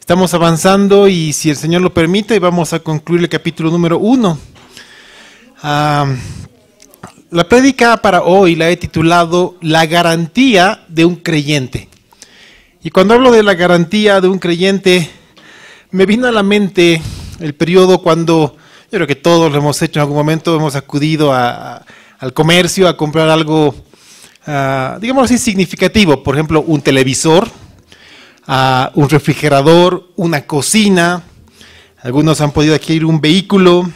Estamos avanzando y si el Señor lo permite, vamos a concluir el capítulo número 1. La prédica para hoy la he titulado La garantía de un creyente. Y cuando hablo de la garantía de un creyente, me vino a la mente el periodo cuando, yo creo que todos lo hemos hecho en algún momento, hemos acudido al comercio a comprar algo, digamos así, significativo. Por ejemplo, un televisor, un refrigerador, una cocina. Algunos han podido adquirir un vehículo.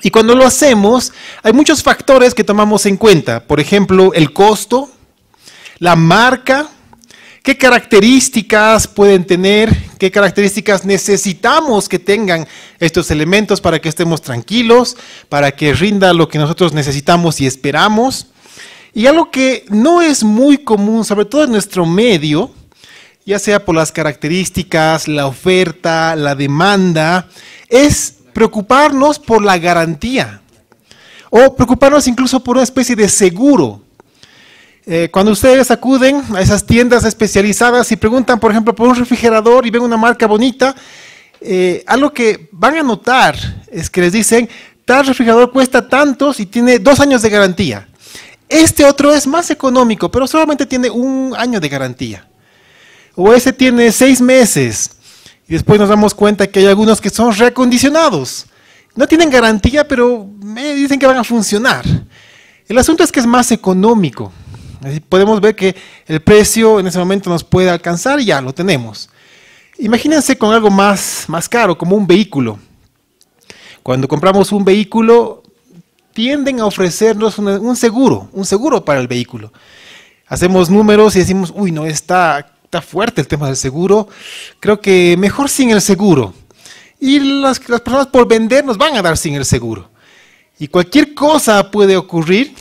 Y cuando lo hacemos, hay muchos factores que tomamos en cuenta. Por ejemplo, el costo, la marca, qué características pueden tener, qué características necesitamos que tengan estos elementos para que estemos tranquilos, para que rinda lo que nosotros necesitamos y esperamos. Y algo que no es muy común, sobre todo en nuestro medio, ya sea por las características, la oferta, la demanda, es preocuparnos por la garantía o preocuparnos incluso por una especie de seguro. Cuando ustedes acuden a esas tiendas especializadas y preguntan, por ejemplo, por un refrigerador y ven una marca bonita, algo que van a notar es que les dicen, tal refrigerador cuesta tantos y tiene 2 años de garantía. Este otro es más económico, pero solamente tiene 1 año de garantía. O ese tiene 6 meses. Y después nos damos cuenta que hay algunos que son reacondicionados. No tienen garantía, pero me dicen que van a funcionar. El asunto es que es más económico. Así podemos ver que el precio en ese momento nos puede alcanzar y ya lo tenemos. Imagínense con algo más caro, como un vehículo. Cuando compramos un vehículo, tienden a ofrecernos un seguro para el vehículo. Hacemos números y decimos, uy, no, está fuerte el tema del seguro, creo que mejor sin el seguro. Y las personas por vender nos van a dar sin el seguro. Y cualquier cosa puede ocurrir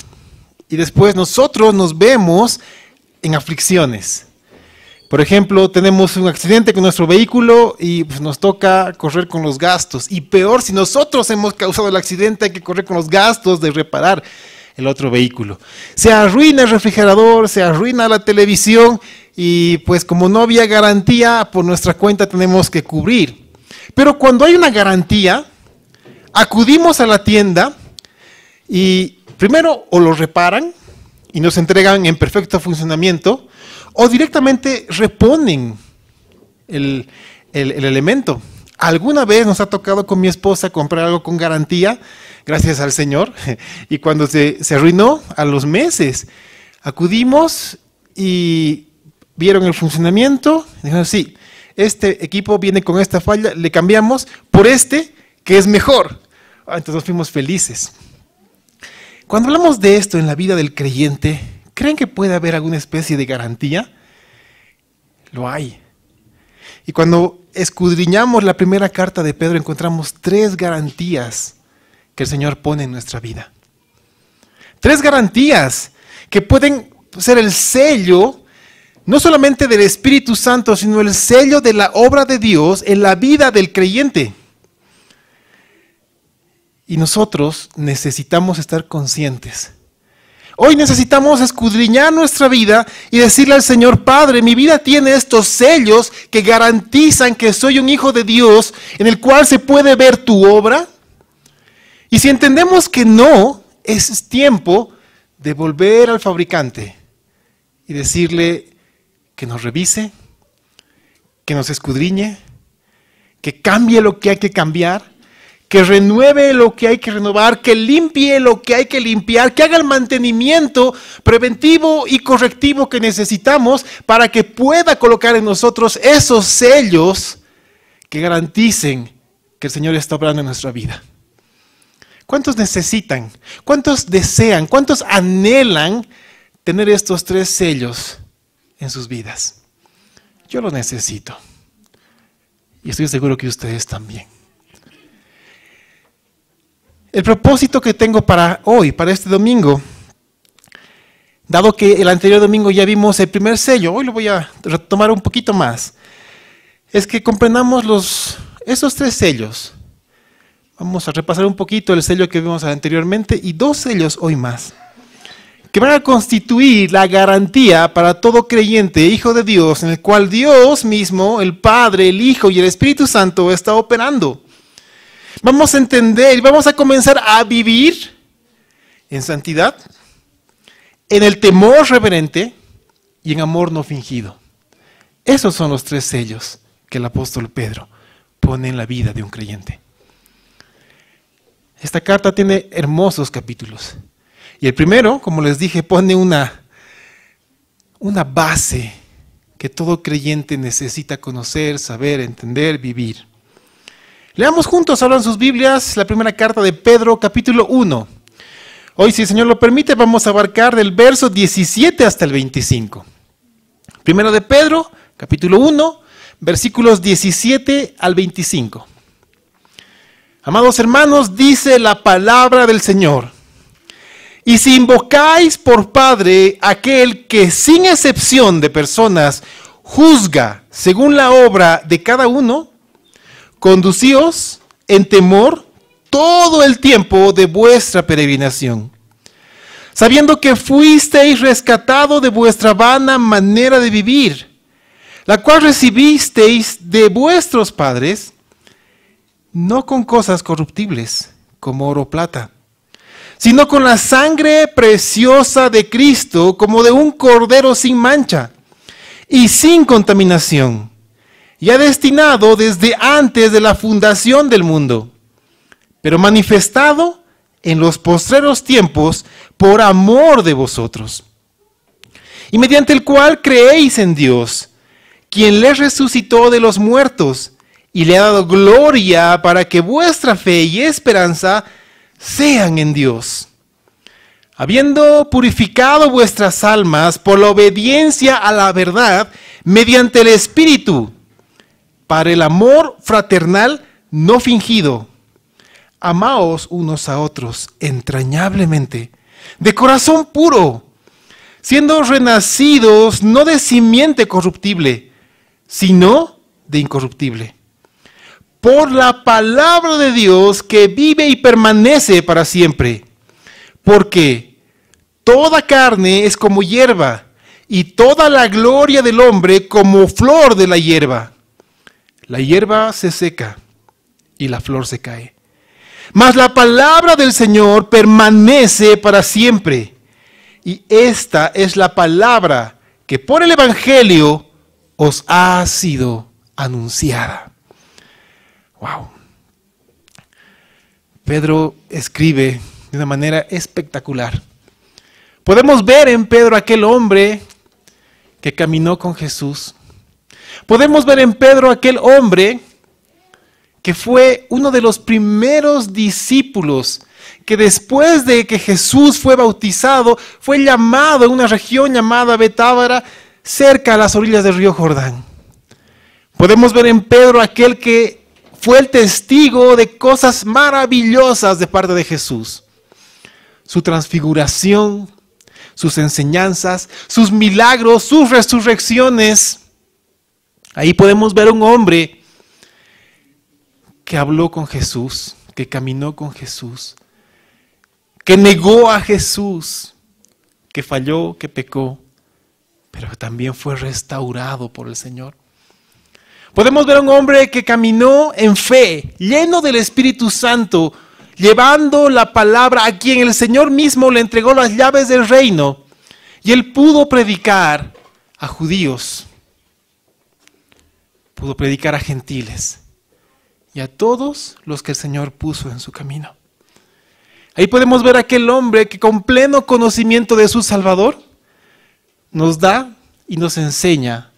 y después nosotros nos vemos en aflicciones. Por ejemplo, tenemos un accidente con nuestro vehículo y pues, nos toca correr con los gastos. Y peor, si nosotros hemos causado el accidente, hay que correr con los gastos de reparar el otro vehículo. Se arruina el refrigerador, se arruina la televisión y pues como no había garantía, por nuestra cuenta tenemos que cubrir. Pero cuando hay una garantía, acudimos a la tienda y primero o lo reparan y nos entregan en perfecto funcionamiento o directamente reponen el elemento. Alguna vez nos ha tocado con mi esposa comprar algo con garantía, gracias al Señor, y cuando se arruinó a los meses, acudimos y vieron el funcionamiento, dijeron, sí, este equipo viene con esta falla, le cambiamos por este que es mejor. Entonces nos fuimos felices. Cuando hablamos de esto en la vida del creyente, ¿creen que puede haber alguna especie de garantía? Lo hay. Y cuando escudriñamos la primera carta de Pedro, encontramos 3 garantías que el Señor pone en nuestra vida. 3 garantías que pueden ser el sello, no solamente del Espíritu Santo, sino el sello de la obra de Dios en la vida del creyente. Y nosotros necesitamos estar conscientes. Hoy necesitamos escudriñar nuestra vida y decirle al Señor, Padre, mi vida tiene estos sellos que garantizan que soy un hijo de Dios, en el cual se puede ver tu obra. Y si entendemos que no, es tiempo de volver al fabricante y decirle que nos revise, que nos escudriñe, que cambie lo que hay que cambiar, que renueve lo que hay que renovar, que limpie lo que hay que limpiar, que haga el mantenimiento preventivo y correctivo que necesitamos para que pueda colocar en nosotros esos sellos que garanticen que el Señor está obrando en nuestra vida. ¿Cuántos necesitan? ¿Cuántos desean? ¿Cuántos anhelan tener estos 3 sellos en sus vidas? Yo lo necesito. Y estoy seguro que ustedes también. El propósito que tengo para hoy, para este domingo, dado que el anterior domingo ya vimos el primer sello, hoy lo voy a retomar un poquito más, es que comprendamos esos 3 sellos. Vamos a repasar un poquito el sello que vimos anteriormente y 2 sellos hoy más, que van a constituir la garantía para todo creyente, hijo de Dios, en el cual Dios mismo, el Padre, el Hijo y el Espíritu Santo está operando. Vamos a entender y vamos a comenzar a vivir en santidad, en el temor reverente y en amor no fingido. Esos son los 3 sellos que el apóstol Pedro pone en la vida de un creyente. Esta carta tiene hermosos capítulos. Y el primero, como les dije, pone una base que todo creyente necesita conocer, saber, entender, vivir. Leamos juntos ahora en sus Biblias la primera carta de Pedro, capítulo 1. Hoy, si el Señor lo permite, vamos a abarcar del verso 17 hasta el 25. Primero de Pedro, capítulo 1, versículos 17 al 25. Amados hermanos, dice la palabra del Señor: y si invocáis por Padre aquel que sin excepción de personas juzga según la obra de cada uno, conducíos en temor todo el tiempo de vuestra peregrinación, sabiendo que fuisteis rescatado de vuestra vana manera de vivir, la cual recibisteis de vuestros padres, no con cosas corruptibles, como oro o plata, sino con la sangre preciosa de Cristo, como de un cordero sin mancha y sin contaminación, ya destinado desde antes de la fundación del mundo, pero manifestado en los postreros tiempos por amor de vosotros, y mediante el cual creéis en Dios, quien les resucitó de los muertos y le ha dado gloria para que vuestra fe y esperanza sean en Dios, habiendo purificado vuestras almas por la obediencia a la verdad mediante el Espíritu, para el amor fraternal no fingido. Amaos unos a otros entrañablemente, de corazón puro, siendo renacidos no de simiente corruptible, sino de incorruptible, por la palabra de Dios que vive y permanece para siempre. Porque toda carne es como hierba, y toda la gloria del hombre como flor de la hierba. La hierba se seca y la flor se cae, mas la palabra del Señor permanece para siempre. Y esta es la palabra que por el Evangelio os ha sido anunciada. Wow. Pedro escribe de una manera espectacular. Podemos ver en Pedro aquel hombre que caminó con Jesús. Podemos ver en Pedro aquel hombre que fue uno de los primeros discípulos que después de que Jesús fue bautizado, fue llamado en una región llamada Betábara, cerca a las orillas del río Jordán. Podemos ver en Pedro aquel que fue el testigo de cosas maravillosas de parte de Jesús. Su transfiguración, sus enseñanzas, sus milagros, sus resurrecciones. Ahí podemos ver un hombre que habló con Jesús, que caminó con Jesús, que negó a Jesús, que falló, que pecó, pero también fue restaurado por el Señor. Podemos ver a un hombre que caminó en fe, lleno del Espíritu Santo, llevando la palabra a quien el Señor mismo le entregó las llaves del reino, y él pudo predicar a judíos, pudo predicar a gentiles y a todos los que el Señor puso en su camino. Ahí podemos ver a aquel hombre que con pleno conocimiento de su Salvador nos da y nos enseña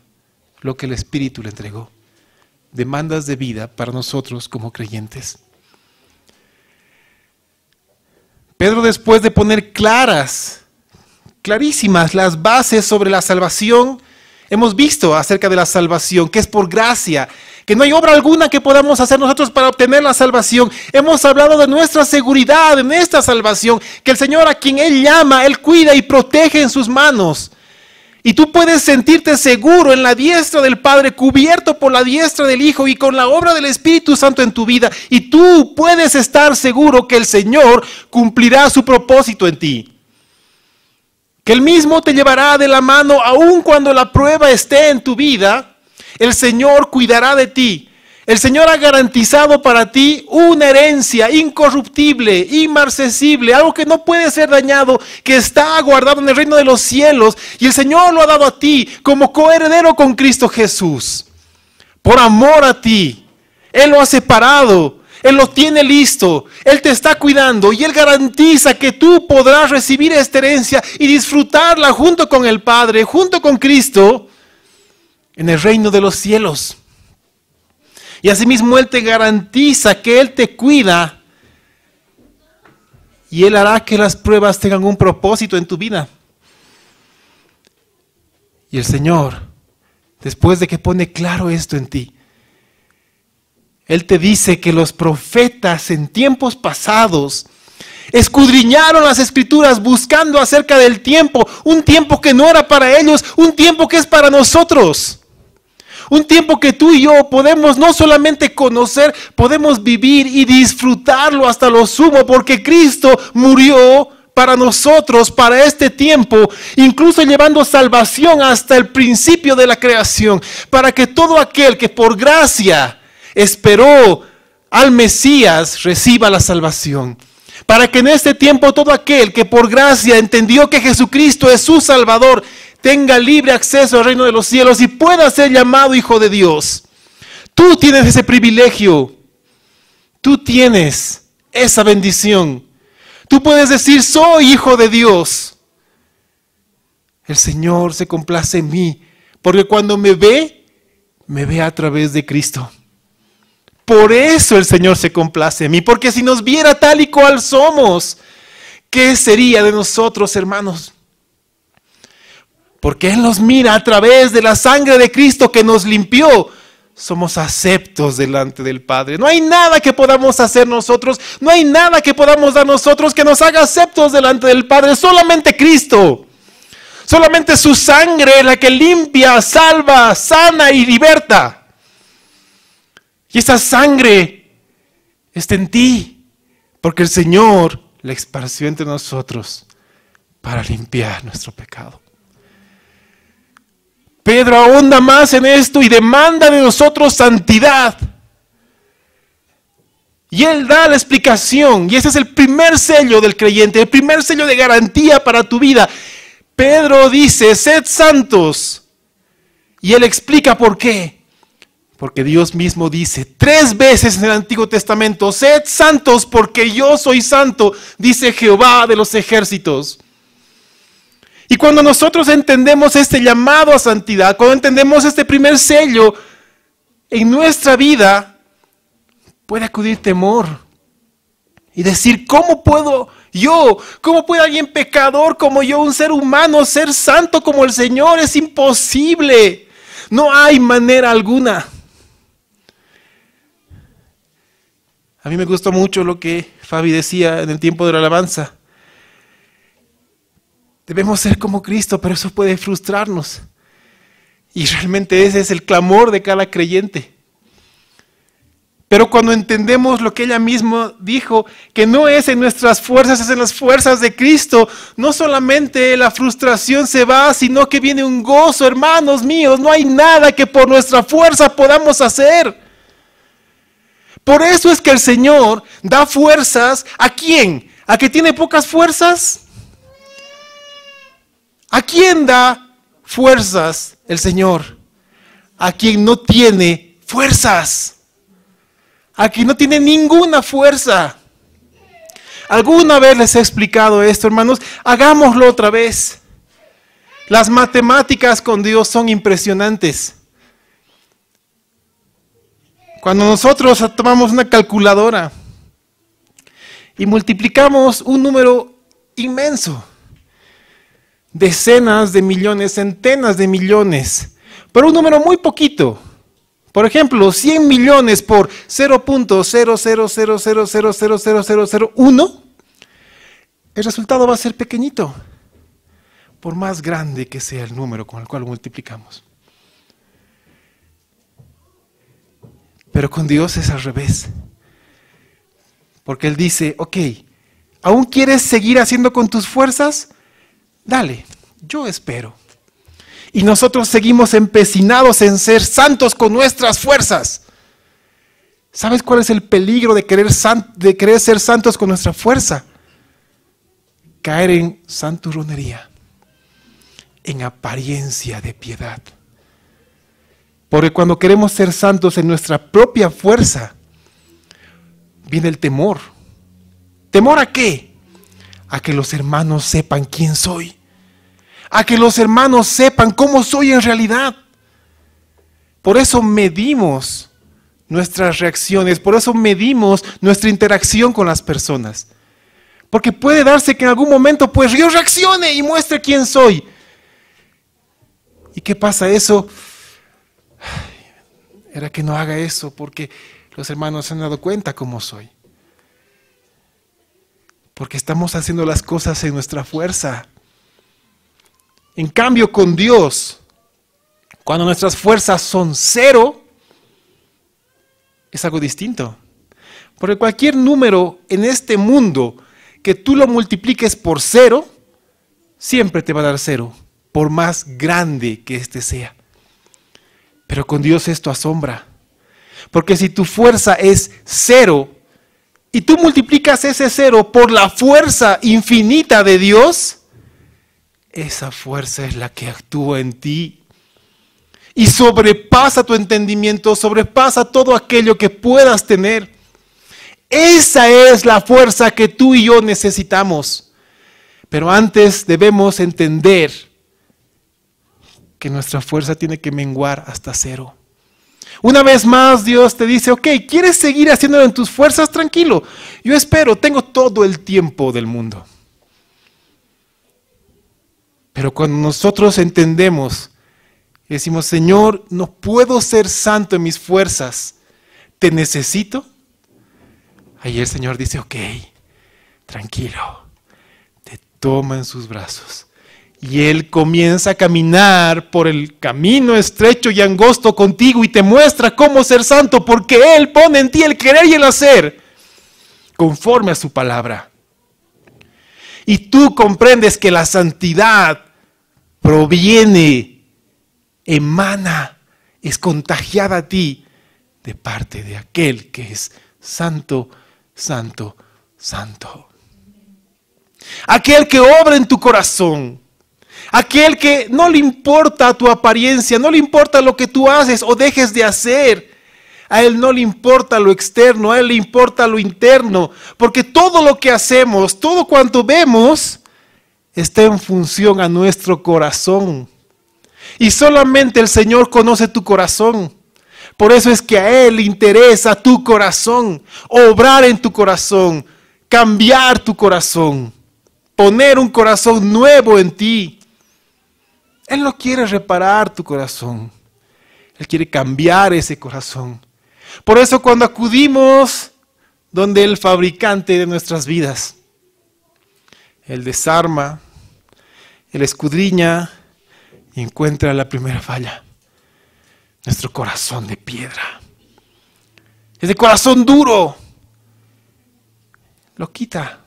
lo que el Espíritu le entregó. Demandas de vida para nosotros como creyentes. Pedro, después de poner clarísimas las bases sobre la salvación, hemos visto acerca de la salvación, que es por gracia, que no hay obra alguna que podamos hacer nosotros para obtener la salvación. Hemos hablado de nuestra seguridad en esta salvación, que el Señor a quien Él llama, Él cuida y protege en sus manos. Y tú puedes sentirte seguro en la diestra del Padre, cubierto por la diestra del Hijo y con la obra del Espíritu Santo en tu vida. Y tú puedes estar seguro que el Señor cumplirá su propósito en ti. que Él mismo te llevará de la mano aun cuando la prueba esté en tu vida. El Señor cuidará de ti. El Señor ha garantizado para ti una herencia incorruptible, inmarcesible, algo que no puede ser dañado, que está guardado en el reino de los cielos. Y el Señor lo ha dado a ti como coheredero con Cristo Jesús. Por amor a ti. Él lo ha separado. Él lo tiene listo. Él te está cuidando. Y Él garantiza que tú podrás recibir esta herencia y disfrutarla junto con el Padre, junto con Cristo, en el reino de los cielos. Y asimismo Él te garantiza que Él te cuida y Él hará que las pruebas tengan un propósito en tu vida. Y el Señor, después de que pone claro esto en ti, Él te dice que los profetas en tiempos pasados escudriñaron las Escrituras buscando acerca del tiempo, un tiempo que no era para ellos, un tiempo que es para nosotros. Un tiempo que tú y yo podemos no solamente conocer, podemos vivir y disfrutarlo hasta lo sumo, porque Cristo murió para nosotros, para este tiempo, incluso llevando salvación hasta el principio de la creación, para que todo aquel que por gracia esperó al Mesías reciba la salvación. Para que en este tiempo todo aquel que por gracia entendió que Jesucristo es su Salvador, tenga libre acceso al reino de los cielos y pueda ser llamado hijo de Dios. Tú tienes ese privilegio. Tú tienes esa bendición. Tú puedes decir, soy hijo de Dios. El Señor se complace en mí, porque cuando me ve a través de Cristo. Por eso el Señor se complace en mí, porque si nos viera tal y cual somos, ¿qué sería de nosotros, hermanos? Porque Él nos mira a través de la sangre de Cristo que nos limpió. Somos aceptos delante del Padre. No hay nada que podamos hacer nosotros, no hay nada que podamos dar nosotros que nos haga aceptos delante del Padre. Solamente Cristo. Solamente su sangre, la que limpia, salva, sana y liberta. Y esa sangre está en ti, porque el Señor la esparció entre nosotros para limpiar nuestro pecado. Pedro ahonda más en esto y demanda de nosotros santidad. Y él da la explicación, y ese es el primer sello del creyente, el primer sello de garantía para tu vida. Pedro dice, sed santos. Y él explica por qué. Porque Dios mismo dice 3 veces en el Antiguo Testamento, sed santos porque yo soy santo, dice Jehová de los ejércitos. Y cuando nosotros entendemos este llamado a santidad, cuando entendemos este primer sello en nuestra vida, puede acudir temor y decir, ¿cómo puedo yo, cómo puede alguien pecador como yo, un ser humano, ser santo como el Señor? Es imposible, no hay manera alguna. A mí me gustó mucho lo que Fabi decía en el tiempo de la alabanza. Debemos ser como Cristo, pero eso puede frustrarnos. Y realmente ese es el clamor de cada creyente. Pero cuando entendemos lo que ella misma dijo, que no es en nuestras fuerzas, es en las fuerzas de Cristo, no solamente la frustración se va, sino que viene un gozo, hermanos míos. No hay nada que por nuestra fuerza podamos hacer. Por eso es que el Señor da fuerzas, ¿a quién? ¿A que tiene pocas fuerzas? ¿A quién da fuerzas el Señor? A quien no tiene fuerzas. A quien no tiene ninguna fuerza. ¿Alguna vez les he explicado esto, hermanos? Hagámoslo otra vez. Las matemáticas con Dios son impresionantes. Cuando nosotros tomamos una calculadora y multiplicamos un número inmenso, decenas de millones, centenas de millones, pero un número muy poquito. Por ejemplo, 100 millones por 0.00000000001, el resultado va a ser pequeñito, por más grande que sea el número con el cual lo multiplicamos. Pero con Dios es al revés. Porque Él dice, ok, ¿aún quieres seguir haciendo con tus fuerzas? Dale, Yo espero. Y nosotros seguimos empecinados en ser santos con nuestras fuerzas. ¿Sabes cuál es el peligro de querer ser santos con nuestra fuerza? Caer en santurronería, en apariencia de piedad. Porque cuando queremos ser santos en nuestra propia fuerza, viene el temor. ¿Temor a qué? A que los hermanos sepan quién soy. A que los hermanos sepan cómo soy en realidad. Por eso medimos nuestras reacciones, por eso medimos nuestra interacción con las personas. Porque puede darse que en algún momento pues yo reaccione y muestre quién soy. ¿Y qué pasa eso? Era que no haga eso porque los hermanos se han dado cuenta cómo soy. Porque estamos haciendo las cosas en nuestra fuerza. En cambio, con Dios, cuando nuestras fuerzas son 0, es algo distinto. Porque cualquier número en este mundo que tú lo multipliques por 0, siempre te va a dar 0, por más grande que éste sea. Pero con Dios esto asombra. Porque si tu fuerza es 0, y tú multiplicas ese 0 por la fuerza infinita de Dios, esa fuerza es la que actúa en ti y sobrepasa tu entendimiento, sobrepasa todo aquello que puedas tener. Esa es la fuerza que tú y yo necesitamos. Pero antes debemos entender que nuestra fuerza tiene que menguar hasta 0. Una vez más Dios te dice, ok, ¿quieres seguir haciéndolo en tus fuerzas? Tranquilo, yo espero, tengo todo el tiempo del mundo. Pero cuando nosotros entendemos y decimos, Señor, no puedo ser santo en mis fuerzas, te necesito. Ahí el Señor dice, ok, tranquilo, te toma en sus brazos. Y Él comienza a caminar por el camino estrecho y angosto contigo y te muestra cómo ser santo, porque Él pone en ti el querer y el hacer, conforme a su palabra. Y tú comprendes que la santidad proviene, emana, es contagiada a ti de parte de aquel que es santo, santo, santo. Aquel que obra en tu corazón, aquel que no le importa tu apariencia, no le importa lo que tú haces o dejes de hacer. A Él no le importa lo externo, a Él le importa lo interno, porque todo lo que hacemos, todo cuanto vemos, está en función a nuestro corazón. Y solamente el Señor conoce tu corazón. Por eso es que a Él le interesa tu corazón, obrar en tu corazón, cambiar tu corazón, poner un corazón nuevo en ti. Él no quiere reparar tu corazón, Él quiere cambiar ese corazón. Por eso cuando acudimos donde el fabricante de nuestras vidas, Él desarma, Él escudriña y encuentra la primera falla. Nuestro corazón de piedra. Ese corazón duro. Lo quita.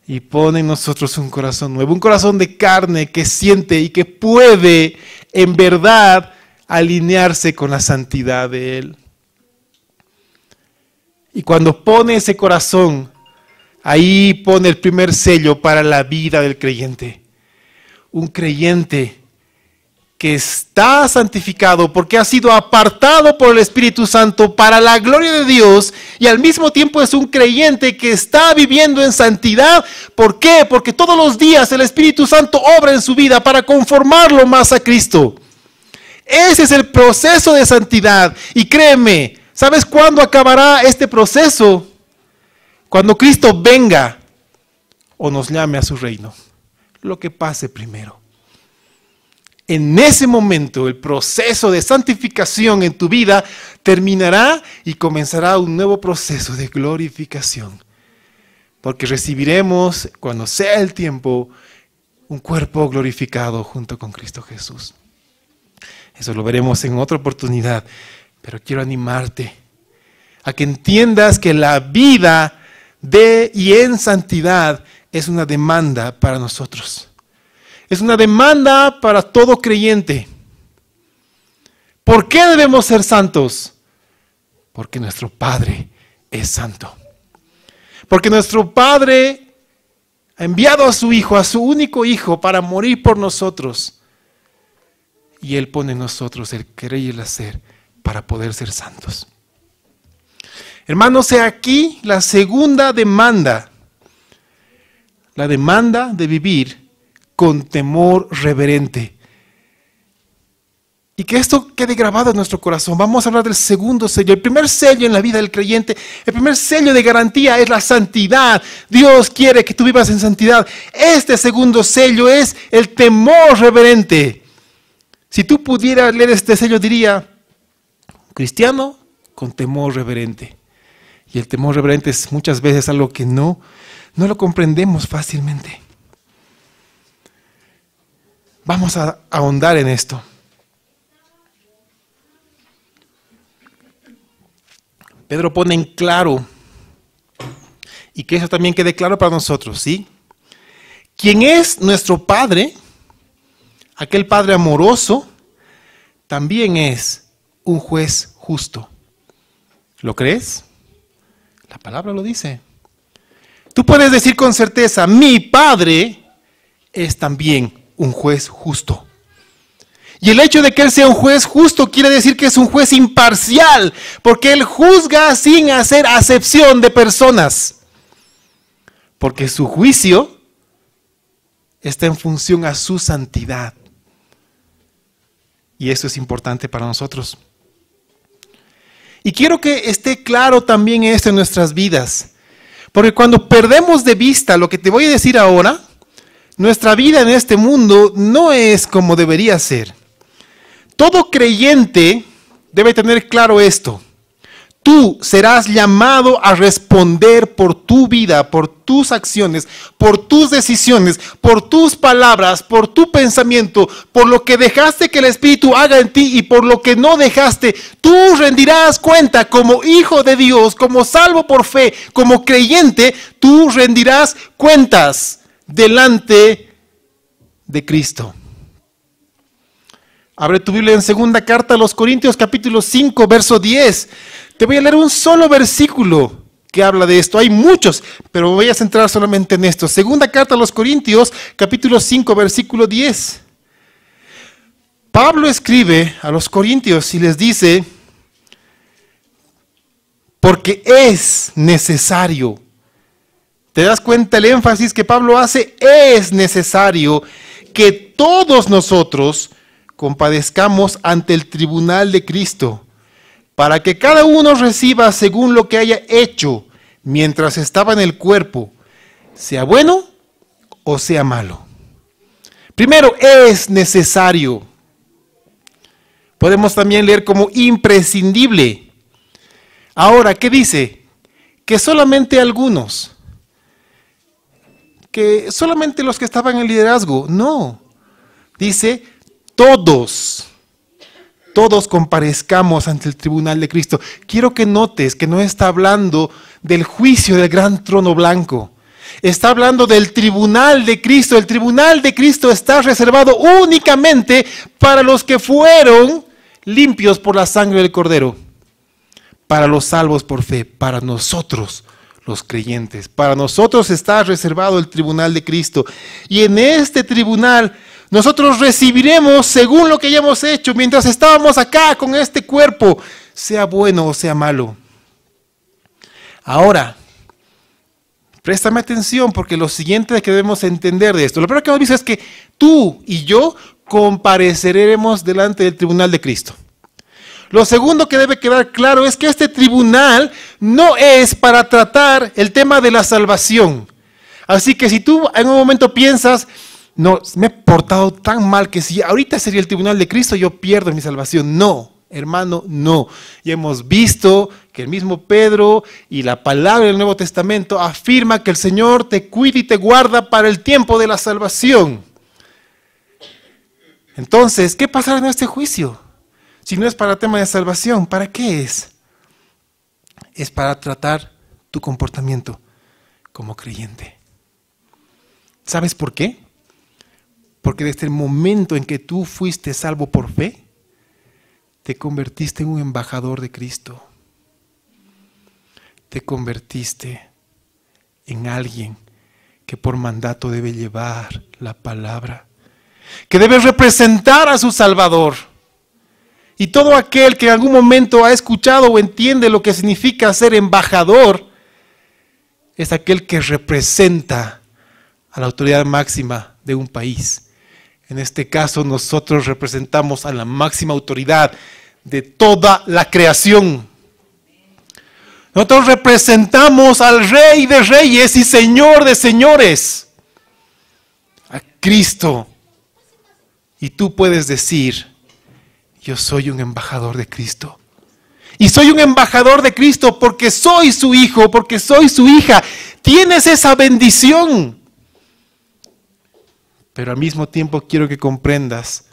Y pone en nosotros un corazón nuevo. Un corazón de carne que siente y que puede en verdad alinearse con la santidad de Él. Y cuando pone ese corazón, ahí pone el primer sello para la vida del creyente. Un creyente que está santificado porque ha sido apartado por el Espíritu Santo para la gloria de Dios y al mismo tiempo es un creyente que está viviendo en santidad. ¿Por qué? Porque todos los días el Espíritu Santo obra en su vida para conformarlo más a Cristo. Ese es el proceso de santidad y créeme, ¿sabes cuándo acabará este proceso? Cuando Cristo venga o nos llame a su reino. Lo que pase primero. En ese momento el proceso de santificación en tu vida terminará y comenzará un nuevo proceso de glorificación. Porque recibiremos, cuando sea el tiempo, un cuerpo glorificado junto con Cristo Jesús. Eso lo veremos en otra oportunidad, pero quiero animarte a que entiendas que la vida de y en santidad es una demanda para nosotros. Es una demanda para todo creyente. ¿Por qué debemos ser santos? Porque nuestro Padre es santo. Porque nuestro Padre ha enviado a su Hijo, a su único Hijo, para morir por nosotros. Y Él pone en nosotros el querer y el hacer para poder ser santos. Hermanos, he aquí la segunda demanda. La demanda de vivir con temor reverente. Y que esto quede grabado en nuestro corazón. Vamos a hablar del segundo sello. El primer sello en la vida del creyente, el primer sello de garantía es la santidad. Dios quiere que tú vivas en santidad. Este segundo sello es el temor reverente. Si tú pudieras leer este sello, diría, cristiano con temor reverente. Y el temor reverente es muchas veces algo que no lo comprendemos fácilmente. Vamos a ahondar en esto. Pedro pone en claro, y que eso también quede claro para nosotros, ¿sí? Quien es nuestro Padre, aquel Padre amoroso, también es un juez justo. ¿Lo crees? La palabra lo dice. Tú puedes decir con certeza, mi Padre es también un juez justo. Y el hecho de que Él sea un juez justo quiere decir que es un juez imparcial, porque Él juzga sin hacer acepción de personas. Porque su juicio está en función a su santidad. Y eso es importante para nosotros. Y quiero que esté claro también esto en nuestras vidas. Porque cuando perdemos de vista lo que te voy a decir ahora, nuestra vida en este mundo no es como debería ser. Todo creyente debe tener claro esto. Tú serás llamado a responder por tu vida, por tus acciones, por tus decisiones, por tus palabras, por tu pensamiento, por lo que dejaste que el Espíritu haga en ti y por lo que no dejaste. Tú rendirás cuenta como hijo de Dios, como salvo por fe, como creyente, tú rendirás cuentas delante de Cristo. Abre tu Biblia en segunda carta a los Corintios, capítulo 5, verso 10. Te voy a leer un solo versículo que habla de esto. Hay muchos, pero voy a centrar solamente en esto. Segunda carta a los Corintios, capítulo 5, versículo 10. Pablo escribe a los Corintios y les dice, porque es necesario. ¿Te das cuenta el énfasis que Pablo hace? Es necesario que todos nosotros compadezcamos ante el tribunal de Cristo, para que cada uno reciba según lo que haya hecho mientras estaba en el cuerpo, sea bueno o sea malo. Primero, es necesario. Podemos también leer como imprescindible. Ahora, ¿qué dice? Que solamente algunos, que solamente los que estaban en el liderazgo. No, dice todos comparezcamos ante el tribunal de Cristo. Quiero que notes que no está hablando del juicio del gran trono blanco. Está hablando del tribunal de Cristo. El tribunal de Cristo está reservado únicamente para los que fueron limpios por la sangre del Cordero. Para los salvos por fe, para nosotros los creyentes. Para nosotros está reservado el tribunal de Cristo. Y en este tribunal nosotros recibiremos según lo que hayamos hecho mientras estábamos acá con este cuerpo, sea bueno o sea malo. Ahora, préstame atención porque lo siguiente que debemos entender de esto. Lo primero que nos dice es que tú y yo compareceremos delante del tribunal de Cristo. Lo segundo que debe quedar claro es que este tribunal no es para tratar el tema de la salvación. Así que si tú en un momento piensas, no, me he portado tan mal que si ahorita sería el tribunal de Cristo, yo pierdo mi salvación. No, hermano, no. Y hemos visto que el mismo Pedro y la palabra del Nuevo Testamento afirma que el Señor te cuida y te guarda para el tiempo de la salvación. Entonces, ¿qué pasará en este juicio? Si no es para el tema de salvación, ¿para qué es? Es para tratar tu comportamiento como creyente. ¿Sabes por qué? Porque desde el momento en que tú fuiste salvo por fe, te convertiste en un embajador de Cristo. Te convertiste en alguien que por mandato debe llevar la palabra, que debe representar a su Salvador. Y todo aquel que en algún momento ha escuchado o entiende lo que significa ser embajador, es aquel que representa a la autoridad máxima de un país. En este caso, nosotros representamos a la máxima autoridad de toda la creación. Nosotros representamos al Rey de Reyes y Señor de Señores, a Cristo. Y tú puedes decir: yo soy un embajador de Cristo. Y soy un embajador de Cristo porque soy su hijo, porque soy su hija. Tienes esa bendición. Pero al mismo tiempo quiero que comprendas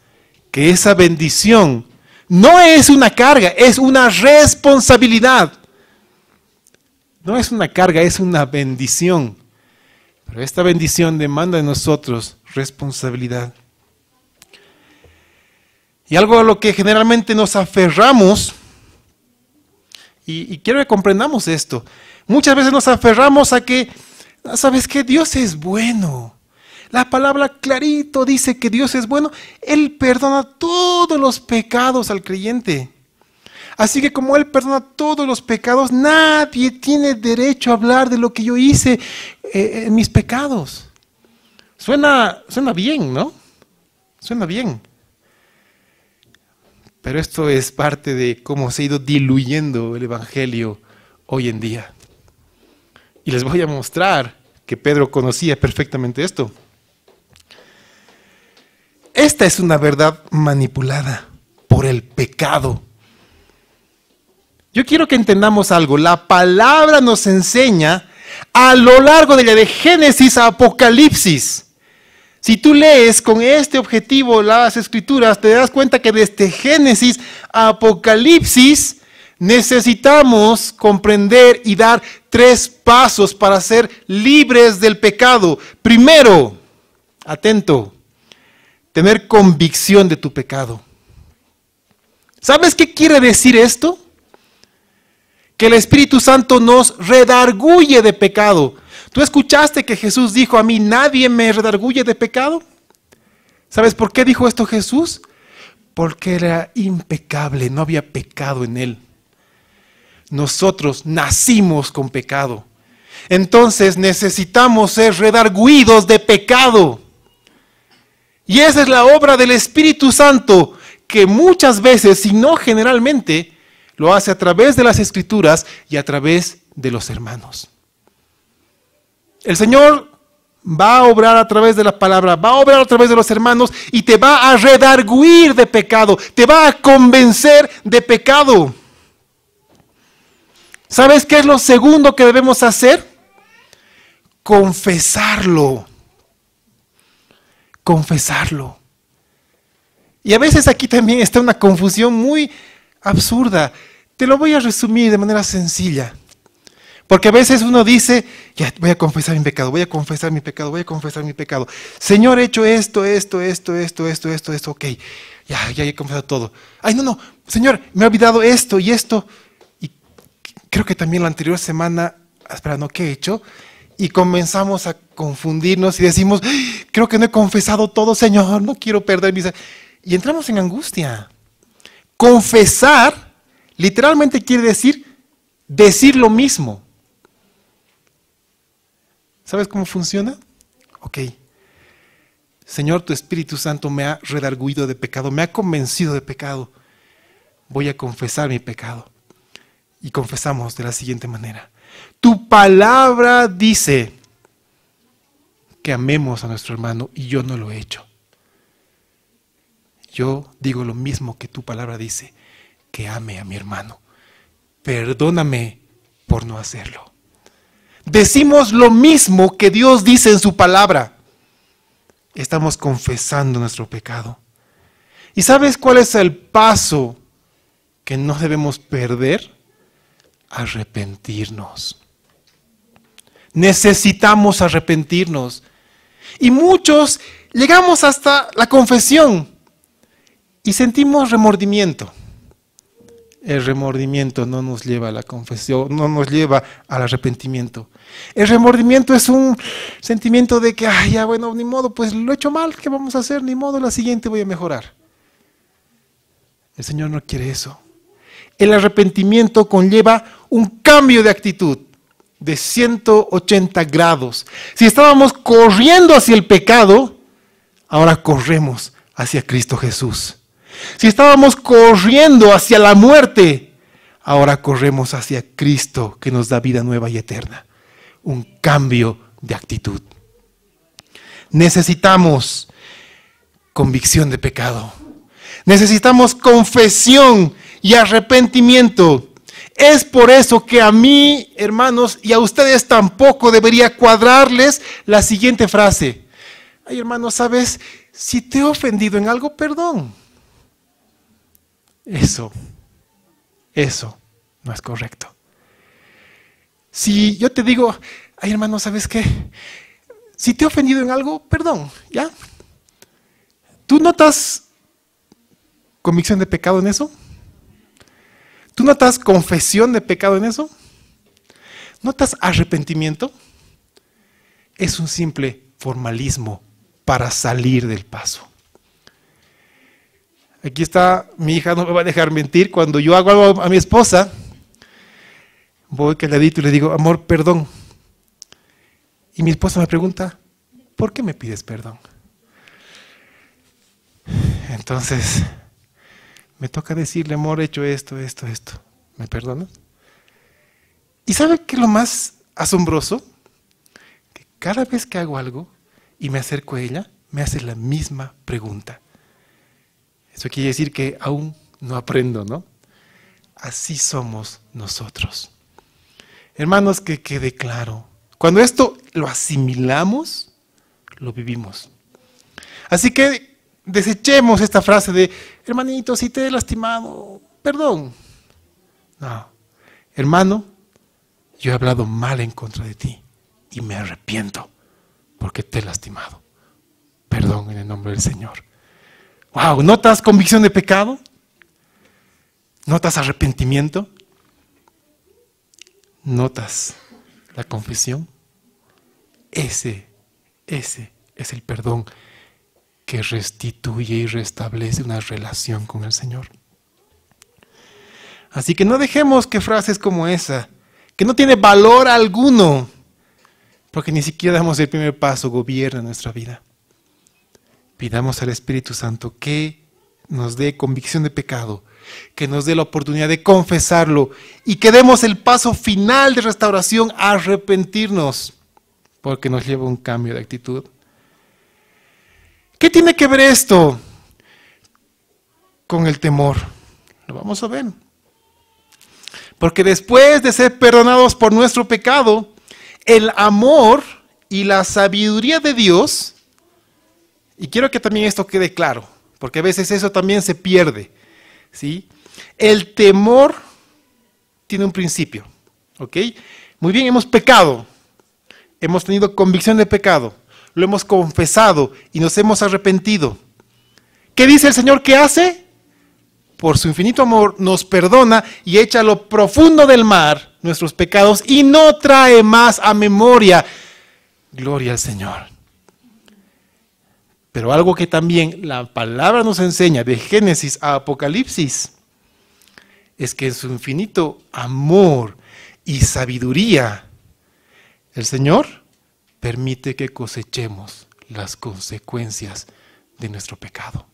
que esa bendición no es una carga, es una responsabilidad. No es una carga, es una bendición. Pero esta bendición demanda de nosotros responsabilidad. Y algo a lo que generalmente nos aferramos, y quiero que comprendamos esto, muchas veces nos aferramos a que, ¿sabes qué? Dios es bueno. La palabra clarito dice que Dios es bueno. Él perdona todos los pecados al creyente. Así que como Él perdona todos los pecados, nadie tiene derecho a hablar de lo que yo hice en mis pecados. Suena bien, ¿no? Suena bien. Pero esto es parte de cómo se ha ido diluyendo el Evangelio hoy en día. Y les voy a mostrar que Pedro conocía perfectamente esto. Esta es una verdad manipulada por el pecado. Yo quiero que entendamos algo. La palabra nos enseña a lo largo de Génesis a Apocalipsis. Si tú lees con este objetivo las Escrituras, te das cuenta que desde Génesis a Apocalipsis necesitamos comprender y dar 3 pasos para ser libres del pecado. Primero, atento, tener convicción de tu pecado. ¿Sabes qué quiere decir esto? Que el Espíritu Santo nos redarguye de pecado. ¿Tú escuchaste que Jesús dijo: a mí nadie me redarguye de pecado? ¿Sabes por qué dijo esto Jesús? Porque era impecable, no había pecado en él. Nosotros nacimos con pecado. Entonces necesitamos ser redarguidos de pecado. Y esa es la obra del Espíritu Santo, que muchas veces, si no generalmente, lo hace a través de las Escrituras y a través de los hermanos. El Señor va a obrar a través de la palabra, va a obrar a través de los hermanos y te va a redarguir de pecado, te va a convencer de pecado. ¿Sabes qué es lo segundo que debemos hacer? Confesarlo. Confesarlo. Y a veces aquí también está una confusión muy absurda. Te lo voy a resumir de manera sencilla. Porque a veces uno dice: ya voy a confesar mi pecado, voy a confesar mi pecado, voy a confesar mi pecado. Señor, he hecho esto, ok. Ya he confesado todo. Ay, no, Señor, me he olvidado esto y esto. Y creo que también la anterior semana, ¿qué he hecho? Y comenzamos a confundirnos y decimos: creo que no he confesado todo, Señor, no quiero perder mis... Y entramos en angustia. Confesar literalmente quiere decir lo mismo. ¿Sabes cómo funciona? Ok. Señor, tu Espíritu Santo me ha redarguido de pecado, me ha convencido de pecado. Voy a confesar mi pecado. Y confesamos de la siguiente manera: tu palabra dice que amemos a nuestro hermano y yo no lo he hecho. Yo digo lo mismo que tu palabra dice, que ame a mi hermano. Perdóname por no hacerlo. Decimos lo mismo que Dios dice en su palabra. Estamos confesando nuestro pecado. ¿Y sabes cuál es el paso que no debemos perder? Arrepentirnos. Necesitamos arrepentirnos. Y muchos llegamos hasta la confesión y sentimos remordimiento. El remordimiento no nos lleva a la confesión, no nos lleva al arrepentimiento. El remordimiento es un sentimiento de que, ay, ya bueno, ni modo, pues lo he hecho mal, ¿qué vamos a hacer? Ni modo, la siguiente voy a mejorar. El Señor no quiere eso. El arrepentimiento conlleva un cambio de actitud de 180 grados. Si estábamos corriendo hacia el pecado, ahora corremos hacia Cristo Jesús. Si estábamos corriendo hacia la muerte, ahora corremos hacia Cristo que nos da vida nueva y eterna. Un cambio de actitud. Necesitamos convicción de pecado. Necesitamos confesión y arrepentimiento. Es por eso que a mí, hermanos, y a ustedes tampoco debería cuadrarles la siguiente frase. Ay, hermano, ¿sabes? Si te he ofendido en algo, perdón. Eso no es correcto. Si yo te digo, ay, hermano, ¿sabes qué? Si te he ofendido en algo, perdón, ¿ya? ¿Tú notas convicción de pecado en eso? ¿Tú notas confesión de pecado en eso? ¿Notas arrepentimiento? Es un simple formalismo para salir del paso. Aquí está, mi hija no me va a dejar mentir, cuando yo hago algo a mi esposa, voy calladito y le digo, amor, perdón. Y mi esposa me pregunta, ¿por qué me pides perdón? Entonces, me toca decirle, amor, he hecho esto. ¿Me perdonas? ¿Y sabe qué es lo más asombroso? Que cada vez que hago algo y me acerco a ella, me hace la misma pregunta. Eso quiere decir que aún no aprendo, ¿no? Así somos nosotros. Hermanos, que quede claro. Cuando esto lo asimilamos, lo vivimos. Así que desechemos esta frase de, hermanito, si te he lastimado, perdón. No, hermano, yo he hablado mal en contra de ti y me arrepiento porque te he lastimado. Perdón en el nombre del Señor. Wow, ¿notas convicción de pecado? ¿Notas arrepentimiento? ¿Notas la confesión? Ese es el perdón que restituye y restablece una relación con el Señor. Así que no dejemos que frases como esa, que no tiene valor alguno, porque ni siquiera damos el primer paso, gobierna nuestra vida. Pidamos al Espíritu Santo que nos dé convicción de pecado, que nos dé la oportunidad de confesarlo y que demos el paso final de restauración a arrepentirnos, porque nos lleva a un cambio de actitud. ¿Qué tiene que ver esto con el temor? Lo vamos a ver. Porque después de ser perdonados por nuestro pecado, el amor y la sabiduría de Dios, y quiero que también esto quede claro, porque a veces eso también se pierde, ¿sí? El temor tiene un principio, ¿ok? Muy bien, hemos pecado, hemos tenido convicción de pecado, lo hemos confesado y nos hemos arrepentido. ¿Qué dice el Señor que hace? Por su infinito amor nos perdona y echa a lo profundo del mar nuestros pecados y no trae más a memoria. Gloria al Señor. Pero algo que también la palabra nos enseña de Génesis a Apocalipsis es que en su infinito amor y sabiduría el Señor permite que cosechemos las consecuencias de nuestro pecado.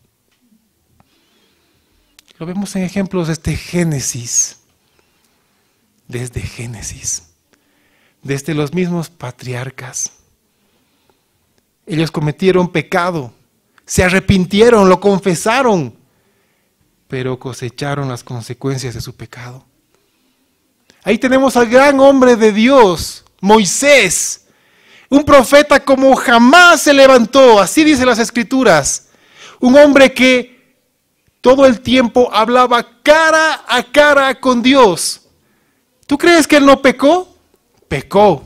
Lo vemos en ejemplos desde Génesis, desde los mismos patriarcas. Ellos cometieron pecado, se arrepintieron, lo confesaron, pero cosecharon las consecuencias de su pecado. Ahí tenemos al gran hombre de Dios, Moisés, un profeta como jamás se levantó, así dice las Escrituras, un hombre que todo el tiempo hablaba cara a cara con Dios. ¿Tú crees que él no pecó? Pecó.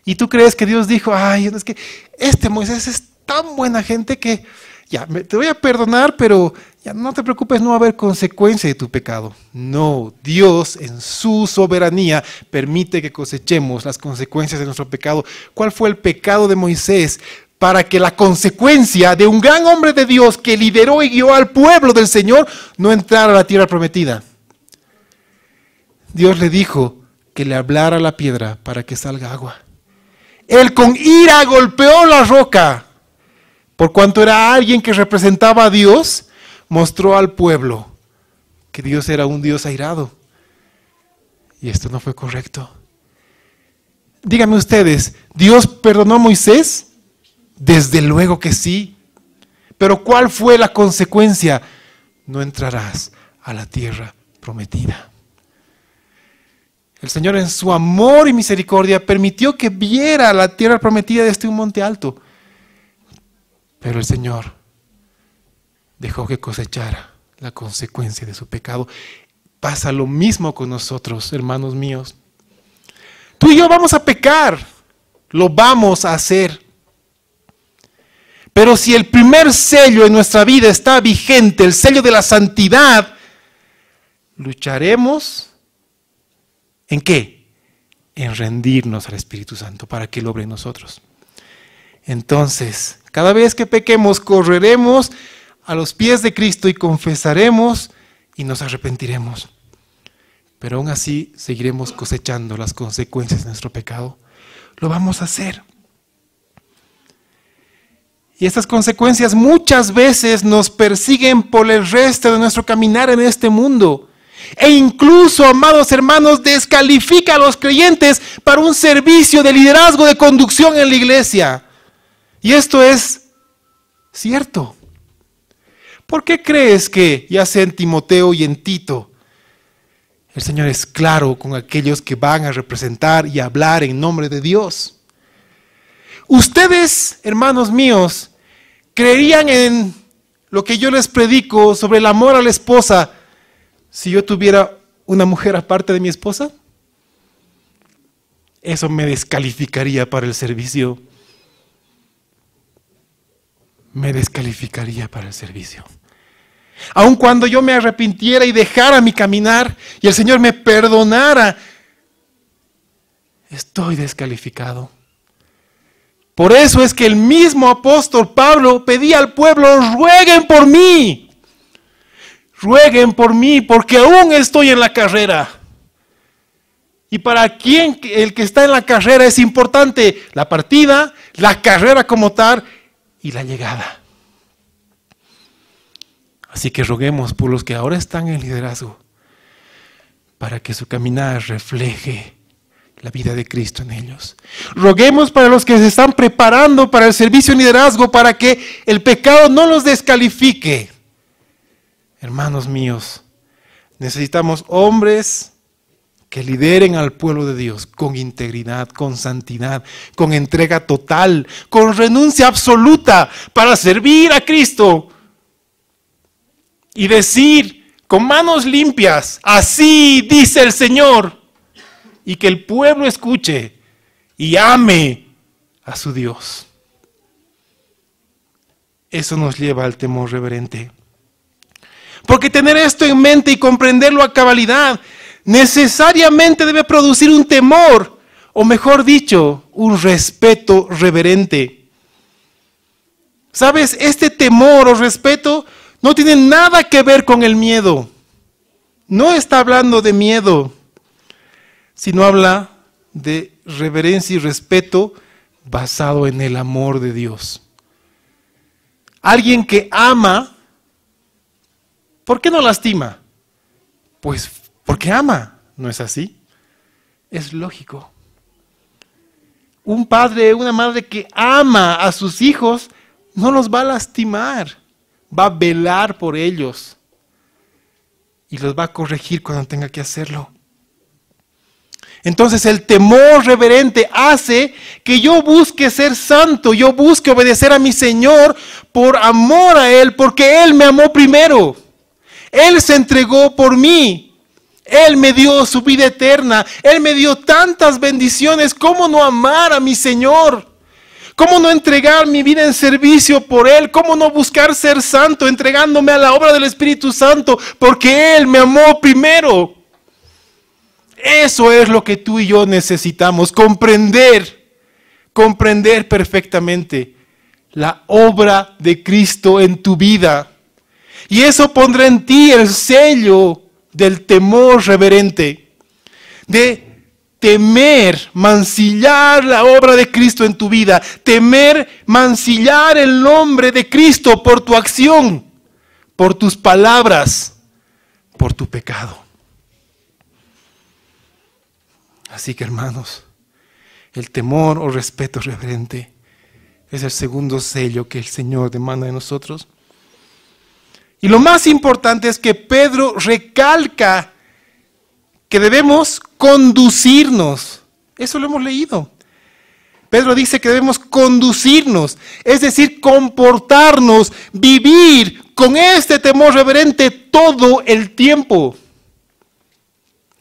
Y tú crees que Dios dijo, ay, es que este Moisés es tan buena gente que ya, te voy a perdonar, pero ya no te preocupes, no va a haber consecuencia de tu pecado. No, Dios en su soberanía permite que cosechemos las consecuencias de nuestro pecado. ¿Cuál fue el pecado de Moisés? Para que la consecuencia de un gran hombre de Dios que lideró y guió al pueblo del Señor no entrara a la tierra prometida. Dios le dijo que le hablara a la piedra para que salga agua. Él con ira golpeó la roca. Por cuanto era alguien que representaba a Dios, mostró al pueblo que Dios era un Dios airado. Y esto no fue correcto. Díganme ustedes, ¿Dios perdonó a Moisés? Desde luego que sí. Pero ¿cuál fue la consecuencia? No entrarás a la tierra prometida. El Señor en su amor y misericordia permitió que viera la tierra prometida desde un monte alto. Pero el Señor dejó que cosechara la consecuencia de su pecado. Pasa lo mismo con nosotros, hermanos míos. Tú y yo vamos a pecar, lo vamos a hacer. Pero si el primer sello en nuestra vida está vigente, el sello de la santidad, lucharemos ¿en qué? En rendirnos al Espíritu Santo para que Él obre en nosotros. Entonces, cada vez que pequemos, correremos a los pies de Cristo y confesaremos y nos arrepentiremos. Pero aún así seguiremos cosechando las consecuencias de nuestro pecado. Lo vamos a hacer. Y estas consecuencias muchas veces nos persiguen por el resto de nuestro caminar en este mundo. E incluso, amados hermanos, descalifica a los creyentes para un servicio de liderazgo, de conducción en la iglesia. Y esto es cierto. ¿Por qué crees que, ya sea en Timoteo y en Tito, el Señor es claro con aquellos que van a representar y hablar en nombre de Dios? Ustedes, hermanos míos, ¿creerían en lo que yo les predico sobre el amor a la esposa si yo tuviera una mujer aparte de mi esposa? Eso me descalificaría para el servicio. Me descalificaría para el servicio. Aun cuando yo me arrepintiera y dejara mi caminar y el Señor me perdonara, estoy descalificado. Por eso es que el mismo apóstol Pablo pedía al pueblo, rueguen por mí. Rueguen por mí porque aún estoy en la carrera. Y para quien el que está en la carrera es importante la partida, la carrera como tal y la llegada. Así que roguemos por los que ahora están en liderazgo para que su caminar refleje la vida de Cristo en ellos. Roguemos para los que se están preparando para el servicio en liderazgo para que el pecado no los descalifique. Hermanos míos, necesitamos hombres que lideren al pueblo de Dios con integridad, con santidad, con entrega total, con renuncia absoluta para servir a Cristo y decir con manos limpias, así dice el Señor, y que el pueblo escuche y ame a su Dios. Eso nos lleva al temor reverente. Porque tener esto en mente y comprenderlo a cabalidad necesariamente debe producir un temor, o mejor dicho, un respeto reverente. ¿Sabes? Este temor o respeto no tiene nada que ver con el miedo. No está hablando de miedo, sino habla de reverencia y respeto basado en el amor de Dios. Alguien que ama, ¿por qué no lastima? Pues porque ama, ¿no es así? Es lógico. Un padre, una madre que ama a sus hijos, no los va a lastimar, va a velar por ellos y los va a corregir cuando tenga que hacerlo. Entonces el temor reverente hace que yo busque ser santo, yo busque obedecer a mi Señor por amor a Él, porque Él me amó primero. Él se entregó por mí. Él me dio su vida eterna. Él me dio tantas bendiciones. ¿Cómo no amar a mi Señor? ¿Cómo no entregar mi vida en servicio por Él? ¿Cómo no buscar ser santo entregándome a la obra del Espíritu Santo? Porque Él me amó primero. Eso es lo que tú y yo necesitamos, comprender perfectamente la obra de Cristo en tu vida. Y eso pondrá en ti el sello del temor reverente, de temer mancillar la obra de Cristo en tu vida, temer mancillar el nombre de Cristo por tu acción, por tus palabras, por tu pecado. Así que, hermanos, el temor o respeto reverente es el segundo sello que el Señor demanda de nosotros. Y lo más importante es que Pedro recalca que debemos conducirnos. Eso lo hemos leído. Pedro dice que debemos conducirnos, es decir, comportarnos, vivir con este temor reverente todo el tiempo.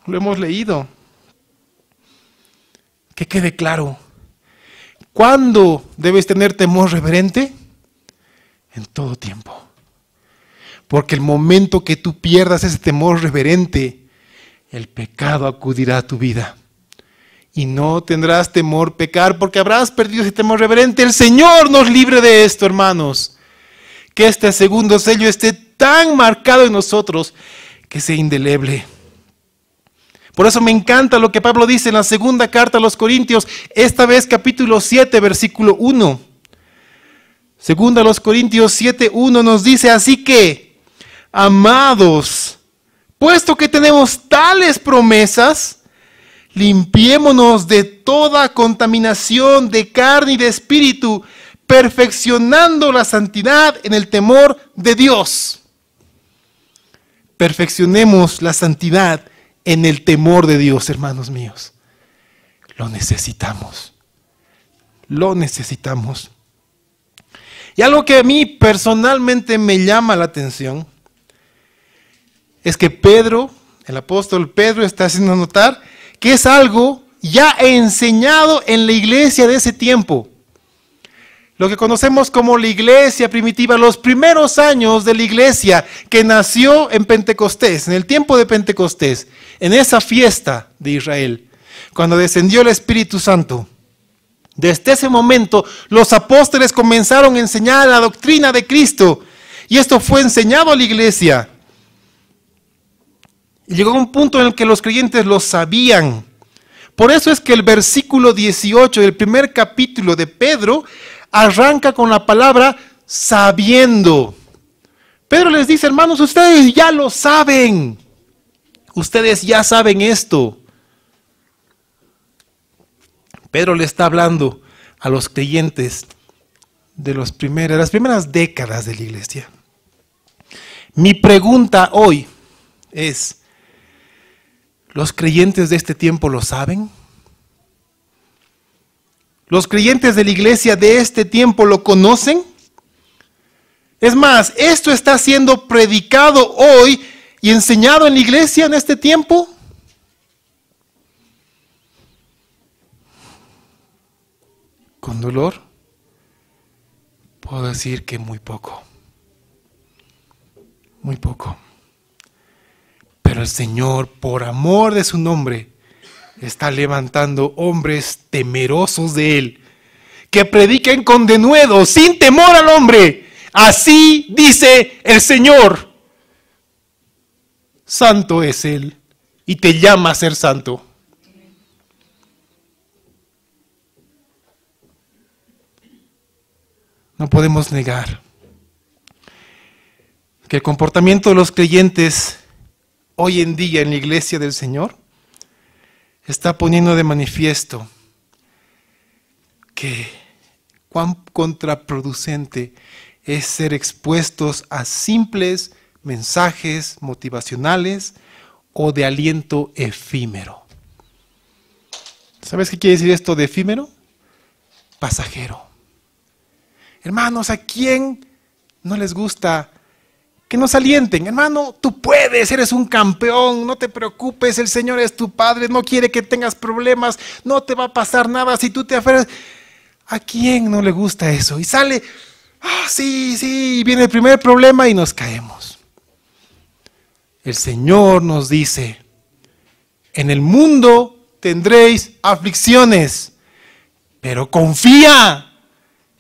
Lo hemos leído. Que quede claro. ¿Cuándo debes tener temor reverente? En todo tiempo. Porque el momento que tú pierdas ese temor reverente, el pecado acudirá a tu vida. Y no tendrás temor pecar porque habrás perdido ese temor reverente. El Señor nos libre de esto, hermanos. Que este segundo sello esté tan marcado en nosotros que sea indeleble. Por eso me encanta lo que Pablo dice en la segunda carta a los Corintios, esta vez capítulo 7, versículo 1. Segunda a los Corintios 7, 1 nos dice, así que, amados, puesto que tenemos tales promesas, limpiémonos de toda contaminación de carne y de espíritu, perfeccionando la santidad en el temor de Dios. Perfeccionemos la santidad en el temor de Dios, hermanos míos. Lo necesitamos. Lo necesitamos. Y algo que a mí personalmente me llama la atención es que Pedro, el apóstol Pedro, está haciendo notar que es algo ya enseñado en la iglesia de ese tiempo. Lo que conocemos como la iglesia primitiva, los primeros años de la iglesia que nació en Pentecostés, en el tiempo de Pentecostés, en esa fiesta de Israel, cuando descendió el Espíritu Santo. Desde ese momento, los apóstoles comenzaron a enseñar la doctrina de Cristo, y esto fue enseñado a la iglesia. Y llegó un punto en el que los creyentes lo sabían. Por eso es que el versículo 18 del primer capítulo de Pedro arranca con la palabra sabiendo. Pedro les dice, hermanos, ustedes ya lo saben. Ustedes ya saben esto. Pedro le está hablando a los creyentes de las primeras décadas de la iglesia. Mi pregunta hoy es, ¿los creyentes de este tiempo lo saben? ¿Los creyentes de la iglesia de este tiempo lo conocen? Es más, ¿esto está siendo predicado hoy y enseñado en la iglesia en este tiempo? Con dolor, puedo decir que muy poco. Muy poco. Pero el Señor, por amor de su nombre, está levantando hombres temerosos de Él, que prediquen con denuedo, sin temor al hombre. Así dice el Señor. Santo es Él y te llama a ser santo. No podemos negar que el comportamiento de los creyentes hoy en día en la iglesia del Señor está poniendo de manifiesto que cuán contraproducente es ser expuestos a simples mensajes motivacionales o de aliento efímero. ¿Sabes qué quiere decir esto de efímero? Pasajero. Hermanos, ¿a quién no les gusta que nos alienten. Hermano, tú puedes, eres un campeón, no te preocupes, el Señor es tu Padre, no quiere que tengas problemas, no te va a pasar nada si tú te aferras. ¿A quién no le gusta eso? Y sale, sí, y viene el primer problema y nos caemos. El Señor nos dice, en el mundo tendréis aflicciones, pero confía.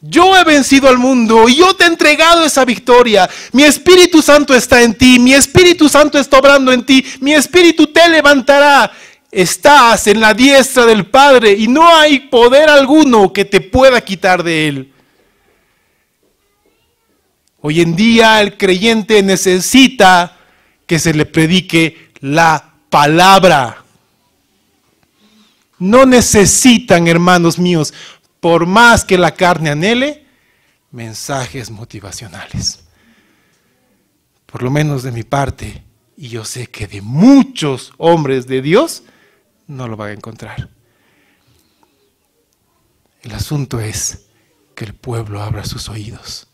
Yo he vencido al mundo y yo te he entregado esa victoria. Mi Espíritu Santo está en ti, mi Espíritu Santo está obrando en ti, mi Espíritu te levantará. Estás en la diestra del Padre y no hay poder alguno que te pueda quitar de Él. Hoy en día el creyente necesita que se le predique la palabra. No necesitan, hermanos míos, por más que la carne anhele, mensajes motivacionales. Por lo menos de mi parte, y yo sé que de muchos hombres de Dios, no lo van a encontrar. El asunto es que el pueblo abra sus oídos.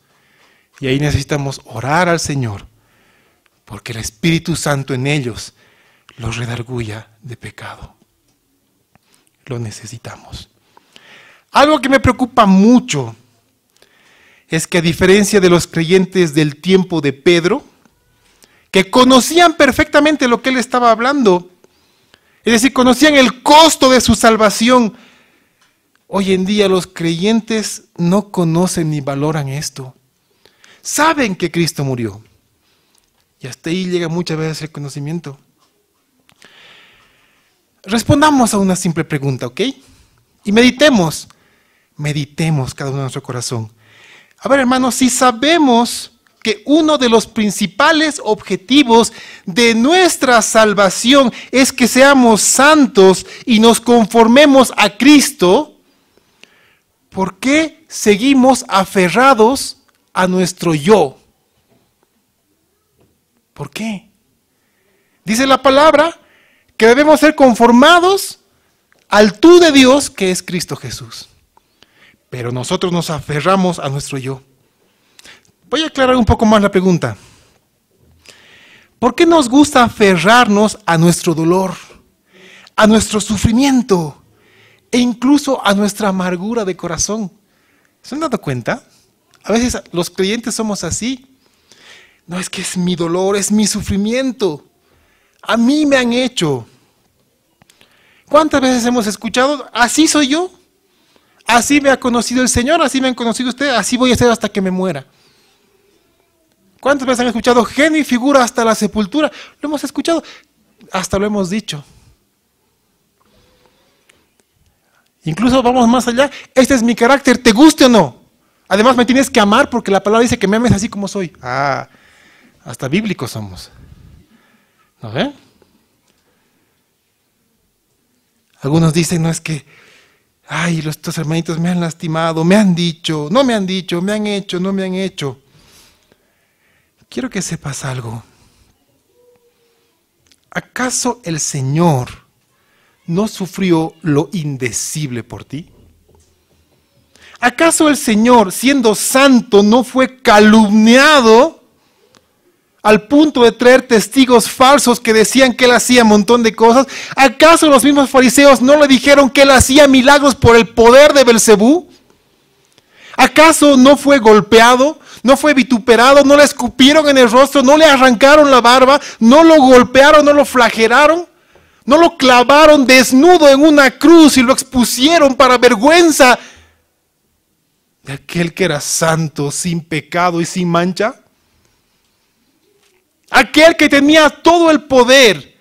Y ahí necesitamos orar al Señor, porque el Espíritu Santo en ellos los redarguya de pecado. Lo necesitamos. Algo que me preocupa mucho es que, a diferencia de los creyentes del tiempo de Pedro, que conocían perfectamente lo que él estaba hablando, es decir, conocían el costo de su salvación, hoy en día los creyentes no conocen ni valoran esto. Saben que Cristo murió. Y hasta ahí llega muchas veces el conocimiento. Respondamos a una simple pregunta, ¿ok? Y meditemos cada uno en nuestro corazón. A ver, hermanos, si sabemos que uno de los principales objetivos de nuestra salvación es que seamos santos y nos conformemos a Cristo, ¿por qué seguimos aferrados a nuestro yo? ¿Por qué? Dice la palabra que debemos ser conformados al tú de Dios, que es Cristo Jesús. Pero nosotros nos aferramos a nuestro yo. Voy a aclarar un poco más la pregunta. ¿Por qué nos gusta aferrarnos a nuestro dolor, a nuestro sufrimiento e incluso a nuestra amargura de corazón? ¿Se han dado cuenta? A veces los creyentes somos así. No, es que es mi dolor, es mi sufrimiento. A mí me han hecho. ¿Cuántas veces hemos escuchado? Así soy yo. Así me ha conocido el Señor, así me han conocido ustedes, así voy a ser hasta que me muera. ¿Cuántas veces han escuchado genio y figura hasta la sepultura? Lo hemos escuchado, hasta lo hemos dicho. Incluso vamos más allá, este es mi carácter, ¿te guste o no? Además me tienes que amar porque la palabra dice que me ames así como soy. Hasta bíblicos somos. ¿No ven? Algunos dicen, no es que, estos hermanitos me han lastimado, me han dicho, no me han dicho, me han hecho, no me han hecho. Quiero que sepas algo. ¿Acaso el Señor no sufrió lo indecible por ti? ¿Acaso el Señor, siendo santo, no fue calumniado al punto de traer testigos falsos que decían que él hacía un montón de cosas? ¿Acaso los mismos fariseos no le dijeron que él hacía milagros por el poder de Belcebú? ¿Acaso no fue golpeado? ¿No fue vituperado? ¿No le escupieron en el rostro? ¿No le arrancaron la barba? ¿No lo golpearon? ¿No lo flagelaron? ¿No lo clavaron desnudo en una cruz y lo expusieron para vergüenza de aquel que era santo, sin pecado y sin mancha? Aquel que tenía todo el poder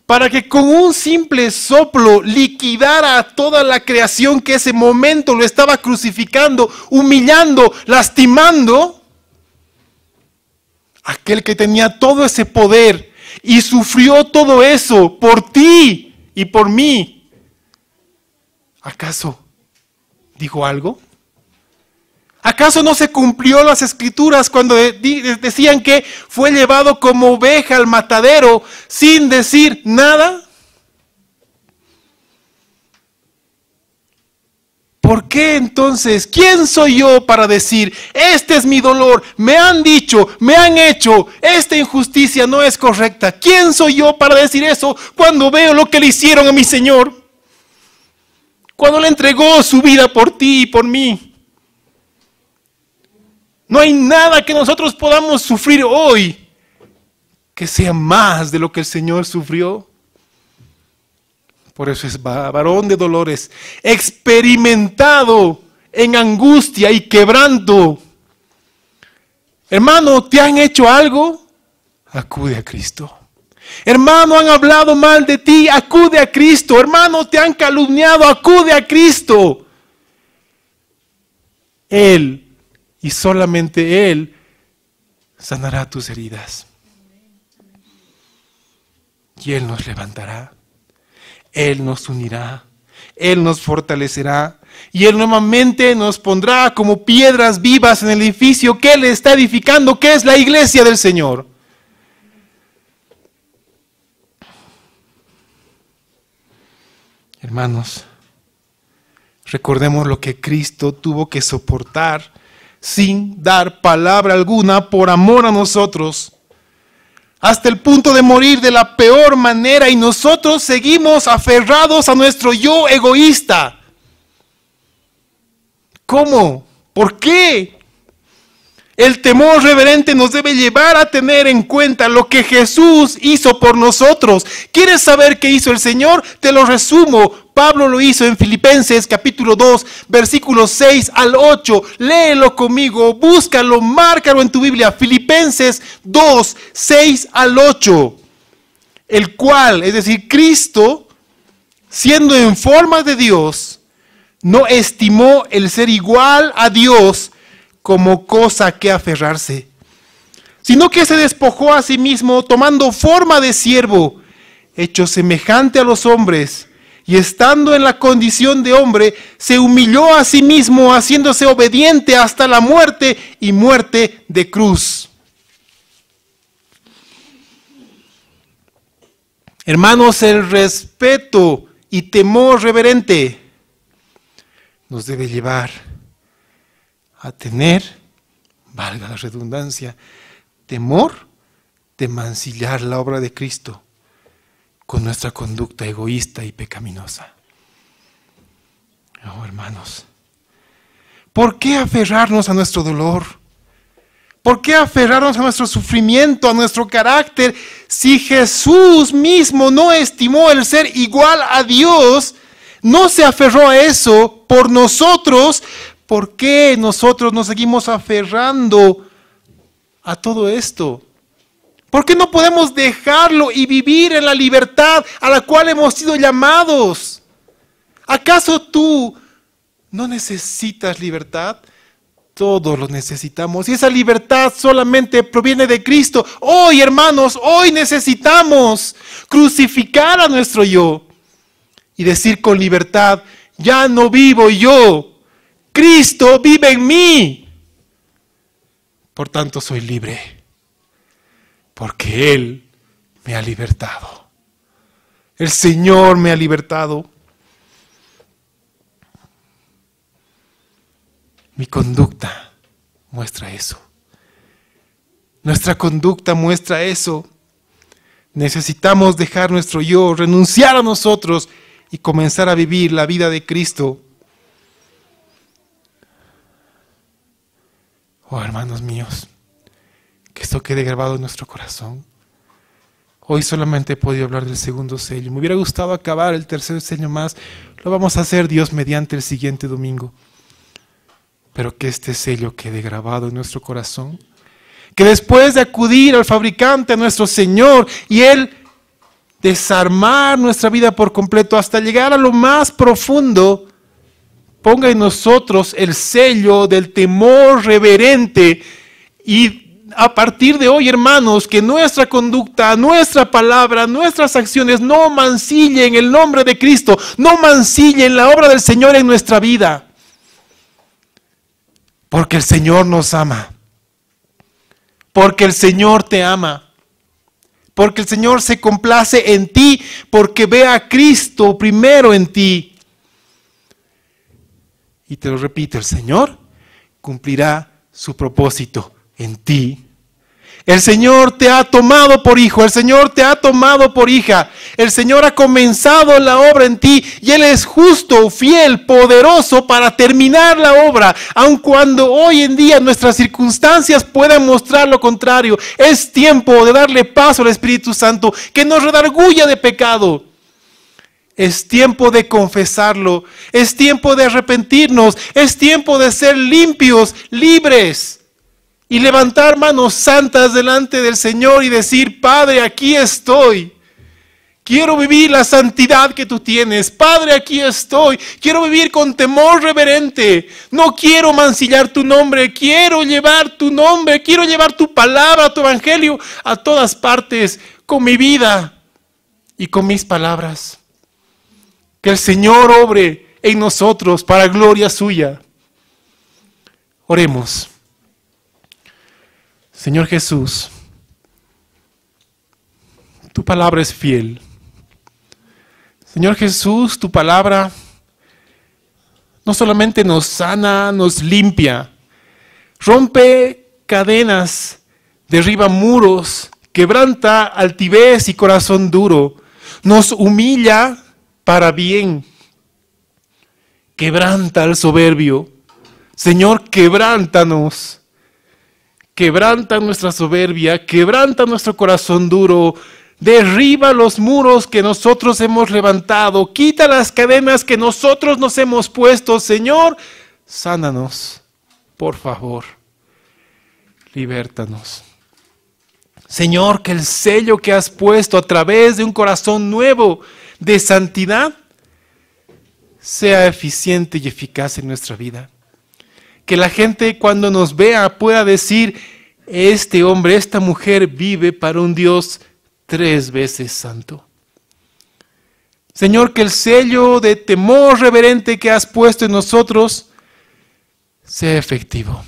para que con un simple soplo liquidara a toda la creación que ese momento lo estaba crucificando, humillando, lastimando. Aquel que tenía todo ese poder y sufrió todo eso por ti y por mí. ¿Acaso dijo algo? ¿Acaso no se cumplió las escrituras cuando decían que fue llevado como oveja al matadero sin decir nada? ¿por qué entonces? ¿Quién soy yo para decir, este es mi dolor, me han dicho, me han hecho, esta injusticia no es correcta? ¿Quién soy yo para decir eso cuando veo lo que le hicieron a mi Señor? Cuando le entregó su vida por ti y por mí. No hay nada que nosotros podamos sufrir hoy que sea más de lo que el Señor sufrió. Por eso es varón de dolores, experimentado en angustia y quebranto. Hermano, ¿te han hecho algo? Acude a Cristo. Hermano, han hablado mal de ti, acude a Cristo. Hermano, te han calumniado, acude a Cristo. Él, y solamente Él, sanará tus heridas. Y Él nos levantará. Él nos unirá, Él nos fortalecerá y Él nuevamente nos pondrá como piedras vivas en el edificio que Él está edificando, que es la iglesia del Señor. Hermanos, recordemos lo que Cristo tuvo que soportar sin dar palabra alguna por amor a nosotros, hasta el punto de morir de la peor manera, y nosotros seguimos aferrados a nuestro yo egoísta. ¿Cómo? ¿Por qué? El temor reverente nos debe llevar a tener en cuenta lo que Jesús hizo por nosotros. ¿Quieres saber qué hizo el Señor? Te lo resumo. Pablo lo hizo en Filipenses capítulo 2, versículos 6 al 8. Léelo conmigo, búscalo, márcalo en tu Biblia. Filipenses 2, 6 al 8. El cual, es decir, Cristo, siendo en forma de Dios, no estimó el ser igual a Dios como cosa que aferrarse, sino que se despojó a sí mismo, tomando forma de siervo, hecho semejante a los hombres, y estando en la condición de hombre, se humilló a sí mismo, haciéndose obediente hasta la muerte y muerte de cruz. Hermanos, el respeto y temor reverente nos debe llevar a tener, valga la redundancia, temor de mancillar la obra de Cristo con nuestra conducta egoísta y pecaminosa. Oh, hermanos, ¿por qué aferrarnos a nuestro dolor? ¿Por qué aferrarnos a nuestro sufrimiento, a nuestro carácter, si Jesús mismo no estimó el ser igual a Dios, no se aferró a eso por nosotros? ¿Por qué nosotros nos seguimos aferrando a todo esto? ¿Por qué no podemos dejarlo y vivir en la libertad a la cual hemos sido llamados? ¿Acaso tú no necesitas libertad? Todos lo necesitamos y esa libertad solamente proviene de Cristo. Hoy, hermanos, hoy necesitamos crucificar a nuestro yo y decir con libertad, ya no vivo yo, Cristo vive en mí. Por tanto soy libre, porque Él me ha libertado. El Señor me ha libertado. Mi conducta muestra eso. Nuestra conducta muestra eso. Necesitamos dejar nuestro yo, renunciar a nosotros y comenzar a vivir la vida de Cristo. Oh, hermanos míos, que esto quede grabado en nuestro corazón. Hoy solamente he podido hablar del segundo sello. Me hubiera gustado acabar el tercer sello más. Lo vamos a hacer, Dios mediante, el siguiente domingo. Pero que este sello quede grabado en nuestro corazón. Que después de acudir al fabricante, a nuestro Señor, y Él desarmar nuestra vida por completo hasta llegar a lo más profundo, ponga en nosotros el sello del temor reverente. Y a partir de hoy, hermanos, que nuestra conducta, nuestra palabra, nuestras acciones no mancillen el nombre de Cristo, no mancillen la obra del Señor en nuestra vida. Porque el Señor nos ama. Porque el Señor te ama. Porque el Señor se complace en ti. Porque ve a Cristo primero en ti. Y te lo repito, el Señor cumplirá su propósito en ti. El Señor te ha tomado por hijo, el Señor te ha tomado por hija, el Señor ha comenzado la obra en ti y Él es justo, fiel, poderoso para terminar la obra, aun cuando hoy en día nuestras circunstancias puedan mostrar lo contrario. Es tiempo de darle paso al Espíritu Santo que nos redarguya de pecado. Es tiempo de confesarlo, es tiempo de arrepentirnos, es tiempo de ser limpios, libres. Y levantar manos santas delante del Señor y decir: Padre, aquí estoy. Quiero vivir la santidad que tú tienes. Padre, aquí estoy. Quiero vivir con temor reverente. No quiero mancillar tu nombre. Quiero llevar tu nombre. Quiero llevar tu palabra, tu evangelio a todas partes con mi vida y con mis palabras. Que el Señor obre en nosotros para gloria suya. Oremos. Señor Jesús, tu palabra es fiel. Señor Jesús, tu palabra no solamente nos sana, nos limpia, rompe cadenas, derriba muros, quebranta altivez y corazón duro, nos humilla para bien, quebranta al soberbio. Señor, quebrántanos. Quebranta nuestra soberbia, quebranta nuestro corazón duro, derriba los muros que nosotros hemos levantado, quita las cadenas que nosotros nos hemos puesto. Señor, sánanos, por favor, libértanos. Señor, que el sello que has puesto a través de un corazón nuevo de santidad sea eficiente y eficaz en nuestra vida. Que la gente cuando nos vea pueda decir: este hombre, esta mujer vive para un Dios 3 veces santo. Señor, que el sello de temor reverente que has puesto en nosotros sea efectivo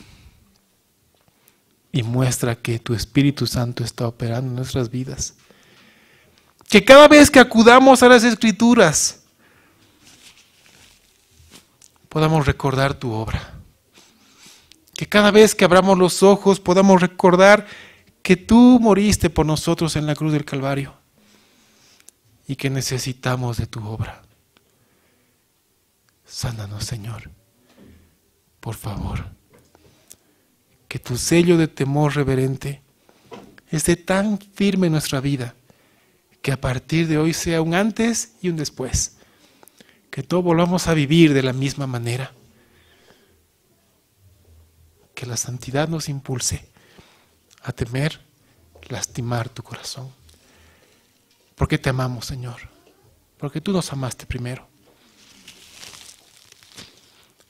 y muestra que tu Espíritu Santo está operando en nuestras vidas. Que cada vez que acudamos a las Escrituras podamos recordar tu obra. Que cada vez que abramos los ojos podamos recordar que tú moriste por nosotros en la cruz del Calvario y que necesitamos de tu obra. Sánanos, Señor, por favor. Que tu sello de temor reverente esté tan firme en nuestra vida que a partir de hoy sea un antes y un después. Que todos volvamos a vivir de la misma manera. Que la santidad nos impulse a temer, lastimar tu corazón. Porque te amamos, Señor. Porque tú nos amaste primero.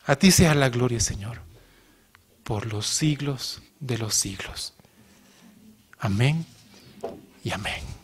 A ti sea la gloria, Señor, por los siglos de los siglos. Amén y amén.